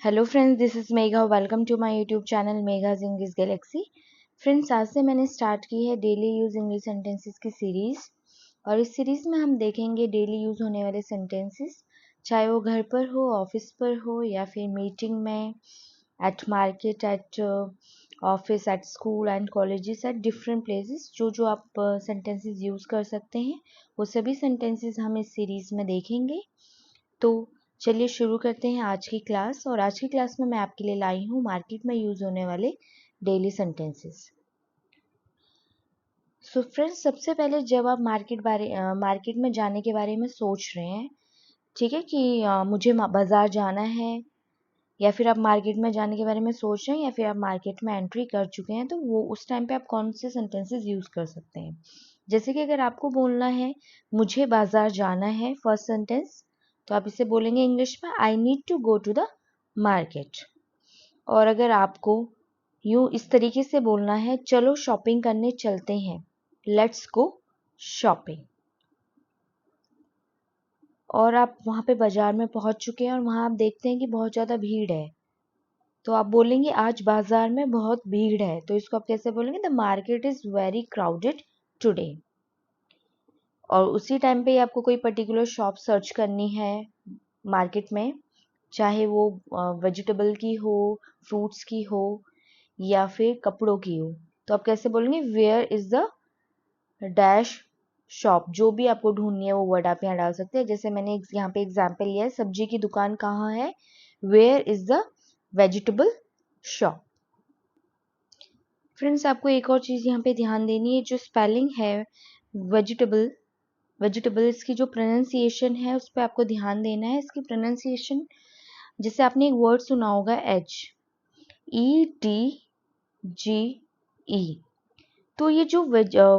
Hello friends, this is Megha. Welcome to my YouTube channel Megha's English galaxy. Friends, आज से मैंने start की है डेली यूज़ इंग्लिश सेंटेंसेस की सीरीज़। और इस सीरीज़ में हम देखेंगे डेली यूज़ होने वाले सेंटेंसेस, चाहे वो घर पर हो, ऑफिस पर हो, या फिर मीटिंग में, eight market, at office, at school and colleges, at different places. जो आप सेंटेंसेस यूज़ कर सकते हैं वो सभी सेंटेंसेस हम इस सीरीज़ में देखेंगे। तो चलिए शुरू करते हैं आज की क्लास। और आज की क्लास में मैं आपके लिए लाई हूँ मार्केट में यूज़ होने वाले डेली सेंटेंसेस। सो फ्रेंड्स, सबसे पहले जब आप मार्केट में जाने के बारे में सोच रहे हैं, ठीक है, कि मुझे बाज़ार जाना है, या फिर आप मार्केट में जाने के बारे में सोच रहे हैं, या फिर आप मार्केट में एंट्री कर चुके हैं, तो वो उस टाइम पे आप कौन से सेंटेंसेस यूज़ कर सकते हैं। जैसे कि अगर आपको बोलना है मुझे बाज़ार जाना है, फर्स्ट सेंटेंस, तो आप इसे बोलेंगे इंग्लिश में I need to go to the market. और अगर आपको यूँ इस तरीके से बोलना है चलो शॉपिंग करने चलते हैं, लेट्स गो शॉपिंग। और आप वहाँ पे बाज़ार में पहुँच चुके हैं और वहाँ आप देखते हैं कि बहुत ज़्यादा भीड़ है, तो आप बोलेंगे आज बाज़ार में बहुत भीड़ है। तो इसको आप कैसे बोलेंगे? The market is very crowded today. और उसी टाइम पे आपको कोई पर्टिकुलर शॉप सर्च करनी है मार्केट में, चाहे वो वेजिटेबल की हो, फ्रूट्स की हो, या फिर कपड़ों की हो, तो आप कैसे बोलेंगे? Where is the dash shop. जो भी आपको ढूंढनी है वो वर्ड आप यहाँ डाल सकते हैं। जैसे मैंने यहाँ पे एग्जाम्पल लिया है, सब्जी की दुकान कहाँ है, where is the vegetable shop. Friends, आपको एक और चीज़ यहाँ पे ध्यान देनी है, जो स्पेलिंग है वेजिटेबल, वेजिटेबल्स की जो प्रोनाउंसिएशन है उस पर आपको ध्यान देना है। इसकी प्रोनाउंसिएशन, जैसे आपने एक वर्ड सुना होगा एच, EDGE, तो ये जो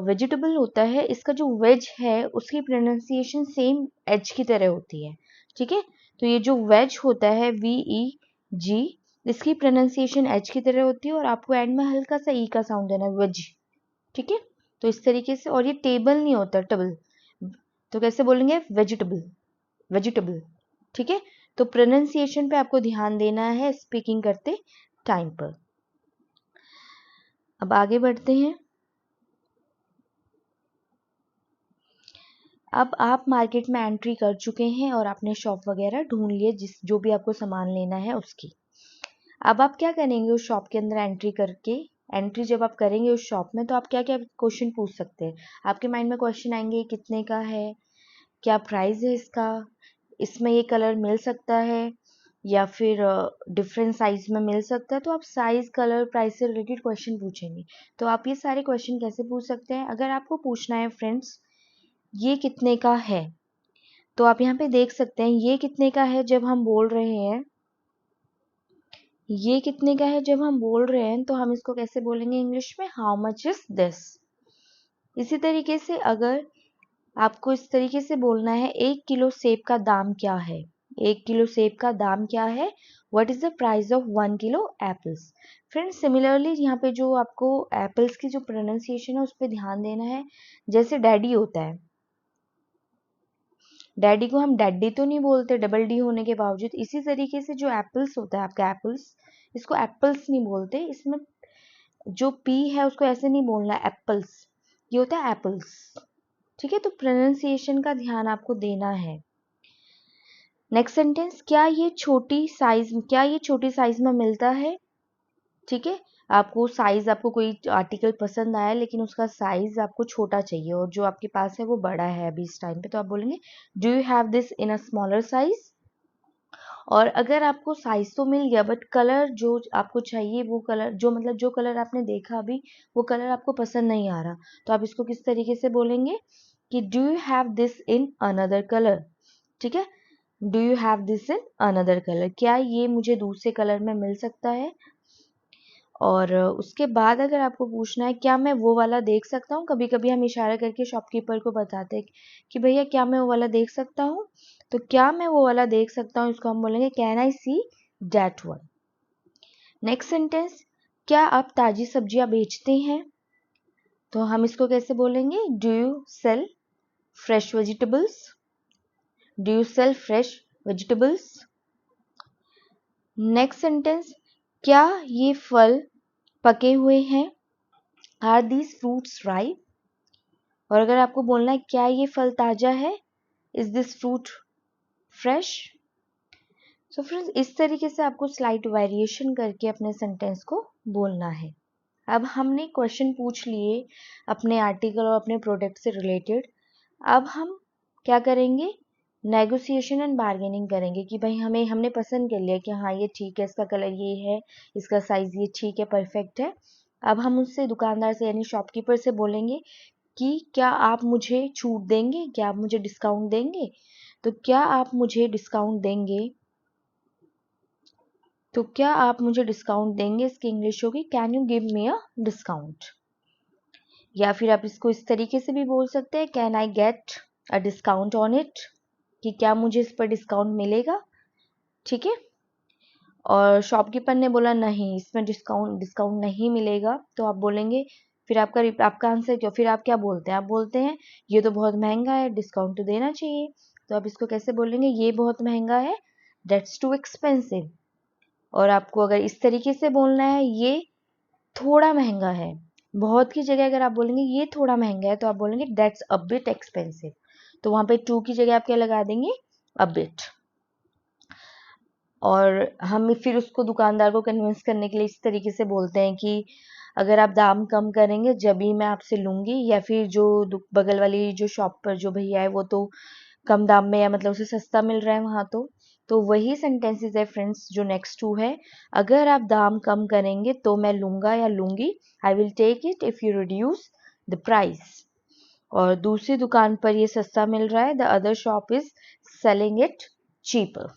वेजिटेबल होता है, इसका जो वेज है उसकी प्रोनाउंसिएशन सेम एच की तरह होती है, ठीक है। तो ये जो वेज होता है VEG, इसकी प्रोनाउंसिएशन एच की तरह होती है, और आपको एंड में हल्का सा ई का साउंड देना है, वेज, ठीक है। तो इस तरीके से, और ये टेबल नहीं होता, टेबल। तो कैसे बोलेंगे? वेजिटेबल, वेजिटेबल, ठीक है। तो प्रोनाउंसिएशन पे आपको ध्यान देना है स्पीकिंग करते टाइम पर। अब आगे बढ़ते हैं। अब आप मार्केट में एंट्री कर चुके हैं और आपने शॉप वगैरह ढूंढ लिए, जो भी आपको सामान लेना है उसकी। अब आप क्या करेंगे? उस शॉप के अंदर एंट्री करके, एंट्री जब आप करेंगे उस शॉप में, तो आप क्या क्या क्वेश्चन पूछ सकते हैं? आपके माइंड में क्वेश्चन आएंगे, कितने का है, क्या प्राइस है इसका, इसमें ये कलर मिल सकता है, या फिर डिफरेंट साइज में मिल सकता है। तो आप साइज, कलर, प्राइस से रिलेटेड क्वेश्चन पूछेंगे। तो आप ये सारे क्वेश्चन कैसे पूछ सकते हैं? अगर आपको पूछना है फ्रेंड्स ये कितने का है, तो आप यहाँ पे देख सकते हैं ये कितने का है जब हम बोल रहे हैं, ये कितने का है जब हम बोल रहे हैं, तो हम इसको कैसे बोलेंगे इंग्लिश में? How much is this. इसी तरीके से अगर आपको इस तरीके से बोलना है 1 किलो सेब का दाम क्या है, 1 किलो सेब का दाम क्या है, what is the price of 1 kilo apples. Friends, similarly यहाँ पे जो आपको एप्पल्स की जो प्रोनाउंसिएशन है उस पर ध्यान देना है। जैसे डैडी होता है, डैडी को हम डैडी तो नहीं बोलते डबल डी होने के बावजूद। इसी तरीके से जो एप्पल्स होता है, आपका एप्पल्स, इसको एप्पल्स नहीं बोलते, इसमें जो पी है उसको ऐसे नहीं बोलना एप्पल्स, ये होता है एप्पल्स, ठीक है। तो प्रोनाउंसिएशन का ध्यान आपको देना है। नेक्स्ट सेंटेंस, क्या ये छोटी साइज में मिलता है, ठीक है। आपको कोई आर्टिकल पसंद आया लेकिन उसका साइज आपको छोटा चाहिए, और जो आपके पास है वो बड़ा है अभी इस टाइम पे, तो आप बोलेंगे do you have this in a smaller size. और अगर आपको साइज तो मिल गया बट कलर जो आपको चाहिए, वो कलर जो कलर आपने देखा अभी, वो कलर आपको पसंद नहीं आ रहा, तो आप इसको किस तरीके से बोलेंगे कि do you have this in another colour, ठीक है। Do you have this in another colour, क्या ये मुझे दूसरे कलर में मिल सकता है। और उसके बाद अगर आपको पूछना है क्या मैं वो वाला देख सकता हूँ, कभी कभी हम इशारा करके शॉपकीपर को बताते हैं कि भैया क्या मैं वो वाला देख सकता हूँ, तो क्या मैं वो वाला देख सकता हूँ, इसको हम बोलेंगे can I see that one. Next sentence, क्या आप ताजी सब्जियां बेचते हैं, तो हम इसको कैसे बोलेंगे? Do you sell fresh vegetables, do you sell fresh vegetables. Next sentence, क्या ये फल पके हुए हैं? Are these fruits ripe? और अगर आपको बोलना है क्या ये फल ताजा है, is this fruit fresh? So friends, इस तरीके से आपको स्लाइट वेरिएशन करके अपने सेंटेंस को बोलना है। अब हमने क्वेश्चन पूछ लिए अपने आर्टिकल और अपने प्रोडक्ट से रिलेटेड। अब हम क्या करेंगे, नेगोशिएशन एंड बार्गेनिंग करेंगे कि भाई हमने पसंद कर लिया कि हाँ ये ठीक है, इसका कलर ये है, इसका साइज ये ठीक है, परफेक्ट है। अब हम उससे दुकानदार से यानी शॉपकीपर से बोलेंगे कि क्या आप मुझे छूट देंगे, क्या आप मुझे डिस्काउंट देंगे? तो क्या आप मुझे डिस्काउंट देंगे, तो क्या आप मुझे डिस्काउंट देंगे, इसकी इंग्लिश होगी can you give me a discount. या फिर आप इसको इस तरीके से भी बोल सकते हैं, can I get a discount on it, कि क्या मुझे इस पर डिस्काउंट मिलेगा। ठीक है। और शॉपकीपर ने बोला नहीं, इसमें डिस्काउंट नहीं मिलेगा, तो आप बोलेंगे, फिर आपका आंसर क्या, फिर आप क्या बोलते हैं, आप बोलते हैं ये तो बहुत महंगा है, डिस्काउंट तो देना चाहिए। तो आप इसको कैसे बोलेंगे, ये बहुत महंगा है, दैट्स टू एक्सपेंसिव। और आपको अगर इस तरीके से बोलना है, ये थोड़ा महंगा है, बहुत की जगह अगर आप बोलेंगे ये थोड़ा महंगा है, तो आप बोलेंगे दैट्स अ बिट एक्सपेंसिव। तो वहां पे टू की जगह आप क्या लगा देंगे, अ बिट। और हम फिर उसको दुकानदार को कन्विंस करने के लिए इस तरीके से बोलते हैं कि अगर आप दाम कम करेंगे जब ही मैं आपसे लूंगी, या फिर जो बगल वाली जो शॉप पर जो भैया है वो तो कम दाम में, या मतलब उसे सस्ता मिल रहा है वहां। तो वही सेंटेंसेस है फ्रेंड्स जो नेक्स्ट टू है, अगर आप दाम कम करेंगे तो मैं लूंगा या लूंगी, I will take it if you reduce the price. और दूसरी दुकान पर ये सस्ता मिल रहा है, the other shop is selling it cheaper.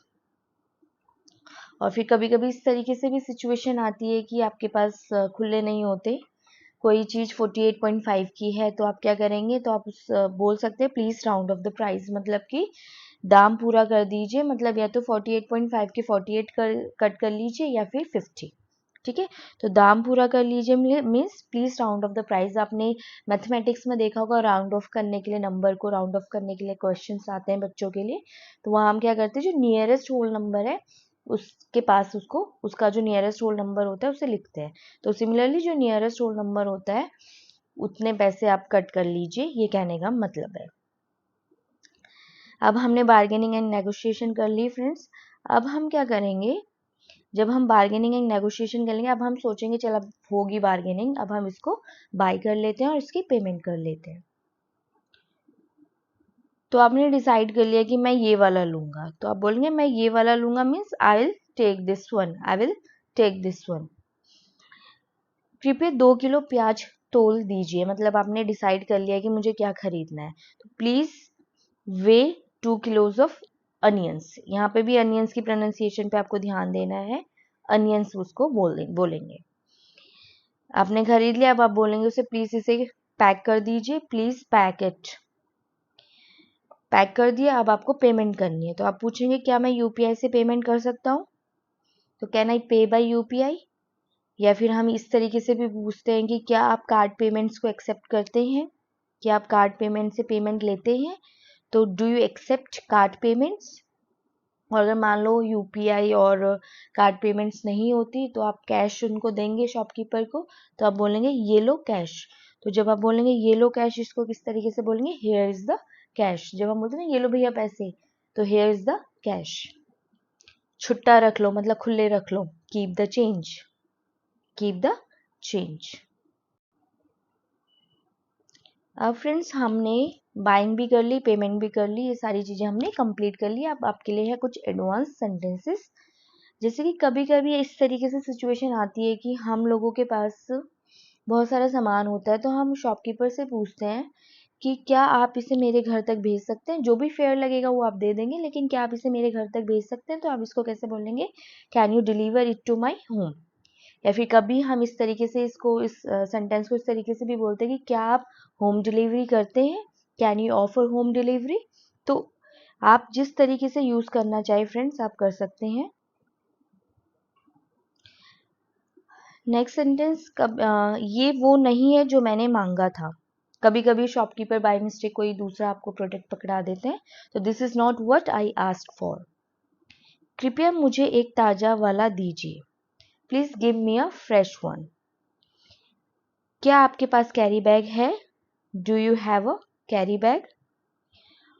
और फिर कभी कभी इस तरीके से भी सिचुएशन आती है कि आपके पास खुले नहीं होते, कोई चीज़ 48.5 की है, तो आप क्या करेंगे, तो आप बोल सकते हैं please round of the price, मतलब कि दाम पूरा कर दीजिए, मतलब या तो 48.5 के 48 कट कर लीजिए या फिर 50। ठीक है। तो दाम पूरा कर लीजिए means please round of the price. आपने मैथमेटिक्स में देखा होगा, राउंड ऑफ करने के लिए, नंबर को राउंड ऑफ करने के लिए क्वेश्चंस आते हैं बच्चों के लिए। तो वहाँ हम क्या करते हैं, जो नियरेस्ट होल नंबर है उसके पास उसका जो नियरेस्ट होल नंबर होता है उसे लिखते हैं। तो सिमिलरली जो नियरेस्ट होल नंबर होता है उतने पैसे आप कट कर लीजिए, ये कहने का मतलब है। अब हमने बार्गेनिंग एंड नेगोशिएशन कर ली फ्रेंड्स। अब हम क्या करेंगे, जब हम बार्गेनिंग एंड नेगोशिएशन करेंगे, अब हम सोचेंगे चल अब होगी बार्गेनिंग, अब हम इसको बाय कर लेते हैं और इसकी पेमेंट कर लेते हैं। तो आपने डिसाइड कर लिया कि मैं ये वाला लूंगा, तो आप बोलेंगे मैं ये वाला लूंगा means I will take this one, I will take this one. कृपया 2 किलो प्याज तोल दीजिए, मतलब आपने डिसाइड कर लिया कि मुझे क्या खरीदना है, तो please way 2 kilos of onions. यहाँ पे भी अनियंस की प्रोनाउंसिएशन पे आपको ध्यान देना है, अनियंस उसको बोलेंगे। आपने खरीद लिया, अब आप बोलेंगे उसे प्लीज इसे पैक कर दीजिए, प्लीज पैक इट। पैक कर दिया, अब आपको पेमेंट करनी है, तो आप पूछेंगे क्या मैं यूपीआई से पेमेंट कर सकता हूँ, तो कैन आई पे बाय यूपीआई। या फिर हम इस तरीके से भी पूछते हैं कि क्या आप कार्ड पेमेंट्स को एक्सेप्ट करते हैं, क्या आप कार्ड पेमेंट से पेमेंट लेते हैं, तो do you accept card payments. और अगर मान लो यूपीआई और कार्ड पेमेंट्स नहीं होती, तो आप कैश उनको देंगे शॉपकीपर को, तो आप बोलेंगे ये लो कैश। तो जब आप बोलेंगे ये लो कैश, इसको किस तरीके से बोलेंगे, हियर इज द कैश। जब हम बोलते हैं ये लो भैया पैसे, तो हियर इज द कैश। छुट्टा रख लो मतलब खुले रख लो, keep the change, keep the change. अब फ्रेंड्स हमने बाइंग भी कर ली, पेमेंट भी कर ली, ये सारी चीजें हमने कंप्लीट कर ली। अब आपके लिए है कुछ एडवांस सेंटेंसेस। जैसे कि कभी कभी इस तरीके से सिचुएशन आती है कि हम लोगों के पास बहुत सारा सामान होता है, तो हम शॉपकीपर से पूछते हैं कि क्या आप इसे मेरे घर तक भेज सकते हैं, जो भी फेयर लगेगा वो आप दे देंगे, लेकिन क्या आप इसे मेरे घर तक भेज सकते हैं। तो आप इसको कैसे बोलेंगे, can you deliver it to my home. या फिर कभी हम इस तरीके से इस सेंटेंस को इस तरीके से भी बोलते हैं कि क्या आप होम डिलीवरी करते हैं, can you offer home delivery. तो आप जिस तरीके से यूज करना चाहे फ्रेंड्स आप कर सकते हैं। नेक्स्ट सेंटेंस, ये वो नहीं है जो मैंने मांगा था। कभी कभी शॉपकीपर बाय मिस्टेक कोई दूसरा आपको प्रोडक्ट पकड़ा देते हैं, तो this is not what I asked for. कृपया मुझे एक ताज़ा वाला दीजिए। Please give me a fresh one. क्या आपके पास कैरी बैग है? Do you have a carry bag?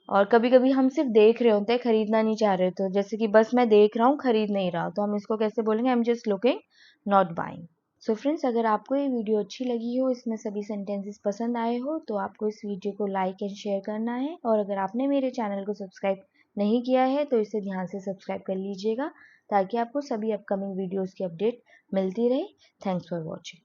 और कभी कभी हम सिर्फ देख रहे होते हैं, खरीदना नहीं चाह रहे, तो जैसे कि बस मैं देख रहा हूँ, खरीद नहीं रहा, तो हम इसको कैसे बोलेंगे? I am just looking, not buying. So friends, अगर आपको ये वीडियो अच्छी लगी हो, इसमें सभी सेंटेंसेस पसंद आए हो, तो आपको इस वीडियो को लाइक एंड शेयर करना है। और अगर आपने मेरे चैनल को सब्सक्राइब नहीं किया है तो इसे ध्यान से सब्सक्राइब कर लीजिएगा, ताकि आपको सभी अपकमिंग वीडियोज़ की अपडेट मिलती रहे। Thanks for watching.